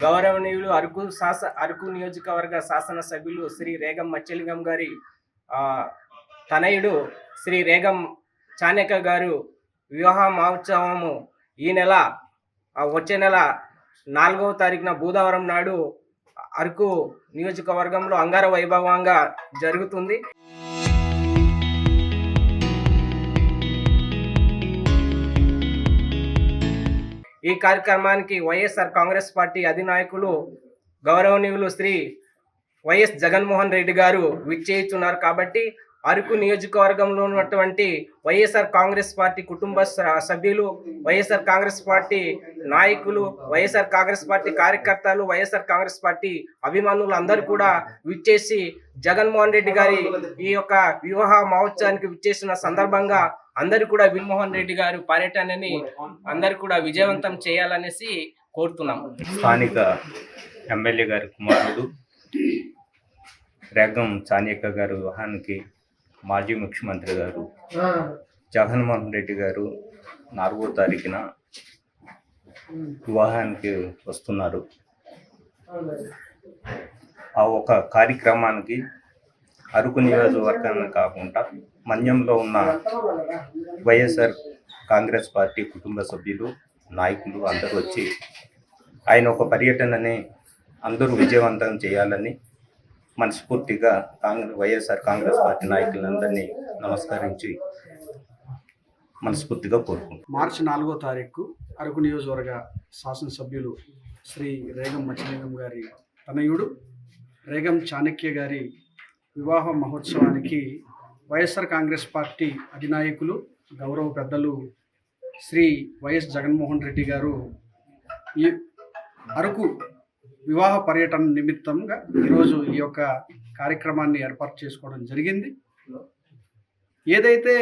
గౌరవనీయులు అరకు నియోజకవర్గ శాసనసభ్యులు శ్రీ రేగం మచ్చలింగం గారి తనయుడు శ్రీ రేగం చాణక్య గారు వివాహ మహోత్సవము ఈ నెల వచ్చే నెల 4వ తారీఖున బుధవారం నాడు అరకు నియోజకవర్గంలో అంగర వైభవంగా జరుగుతుంది. ఈ కార్యక్రమానికి వైఎస్ఆర్ కాంగ్రెస్ పార్టీ అధినాయకులు గౌరవనీయులు శ్రీ వైఎస్ జగన్మోహన్ రెడ్డి గారు విచ్చేస్తున్నారు. కాబట్టి అరకు నియోజకవర్గంలో ఉన్నటువంటి వైఎస్ఆర్ కాంగ్రెస్ పార్టీ కుటుంబ సభ్యులు, వైఎస్ఆర్ కాంగ్రెస్ పార్టీ నాయకులు, వైఎస్ఆర్ కాంగ్రెస్ పార్టీ కార్యకర్తలు, వైఎస్ఆర్ కాంగ్రెస్ పార్టీ అభిమానులు అందరూ కూడా విచ్చేసి జగన్మోహన్ రెడ్డి గారి ఈ యొక్క వివాహ మహోత్సవానికి విచ్చేసిన సందర్భంగా అందరూ కూడా జగన్మోహన్ రెడ్డి గారు పర్యటనని అందరూ కూడా విజయవంతం చేయాలనేసి కోరుతున్నాం. స్థానిక ఎమ్మెల్యే గారి కుమారుడు రేగం చాణక్య గారి వివాహానికి మాజీ ముఖ్యమంత్రి గారు జగన్మోహన్ రెడ్డి గారు 4వ తారీఖున వివాహానికి వస్తున్నారు. ఆ ఒక కార్యక్రమానికి అరకు నియోజకవర్గాన్ని కాకుండా మన్యంలో ఉన్న వైఎస్ఆర్ కాంగ్రెస్ పార్టీ కుటుంబ సభ్యులు, నాయకులు అందరూ వచ్చి ఆయన ఒక పర్యటనని అందరూ విజయవంతం చేయాలని మనస్ఫూర్తిగా వైఎస్ఆర్ కాంగ్రెస్ పార్టీ నాయకులందరినీ నమస్కరించి మనస్ఫూర్తిగా కోరుకుంటున్నాం. మార్చి 4వ తారీఖు అరకు నియోజకవర్గ శాసనసభ్యులు శ్రీ రేగం మచ్చలింగం గారి తనయుడు రేగం చాణక్య గారి వివాహ మహోత్సవానికి వైఎస్ఆర్ కాంగ్రెస్ పార్టీ అధినాయకులు గౌరవ పెద్దలు శ్రీ వైఎస్ జగన్మోహన్ రెడ్డి గారు ఈ అరకు వివాహ పర్యటన నిమిత్తంగా ఈరోజు ఈ యొక్క కార్యక్రమాన్ని ఏర్పాటు చేసుకోవడం జరిగింది. ఏదైతే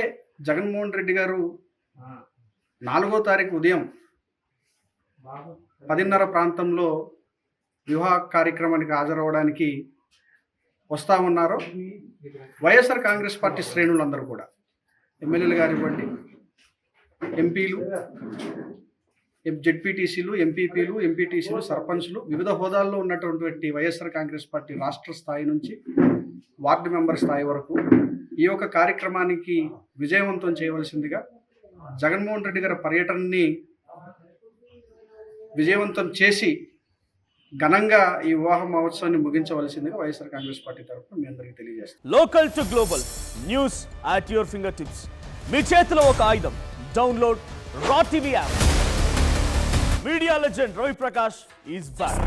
జగన్మోహన్ రెడ్డి గారు 4వ తారీఖు ఉదయం 10:30 ప్రాంతంలో వివాహ కార్యక్రమానికి హాజరవడానికి వస్తూ ఉన్నారో వైఎస్ఆర్ కాంగ్రెస్ పార్టీ శ్రేణులందరూ కూడా ఎమ్మెల్యేలు కానివ్వండి, ఎంపీలు, జెడ్పీటీసీలు, ఎంపీపీలు, ఎంపీటీసీలు, సర్పంచ్లు, వివిధ హోదాల్లో ఉన్నటువంటి వైఎస్ఆర్ కాంగ్రెస్ పార్టీ రాష్ట్ర స్థాయి నుంచి వార్డు మెంబర్ స్థాయి వరకు ఈ యొక్క కార్యక్రమానికి విజయవంతం చేయవలసిందిగా, జగన్మోహన్ రెడ్డి గారి పర్యటనని విజయవంతం చేసి ఘనంగా ఈ వివాహ మహోత్సవాన్ని ముగించవలసిందిగా వైఎస్ఆర్ కాంగ్రెస్ పార్టీ తరఫున మీ అందరికీ తెలియజేస్తాం. Local to global news at your finger tips. మీ చేతిలో ఒక ఆయుధం. డౌన్లోడ్ రా TV app. Media legend Ravi Prakash is back.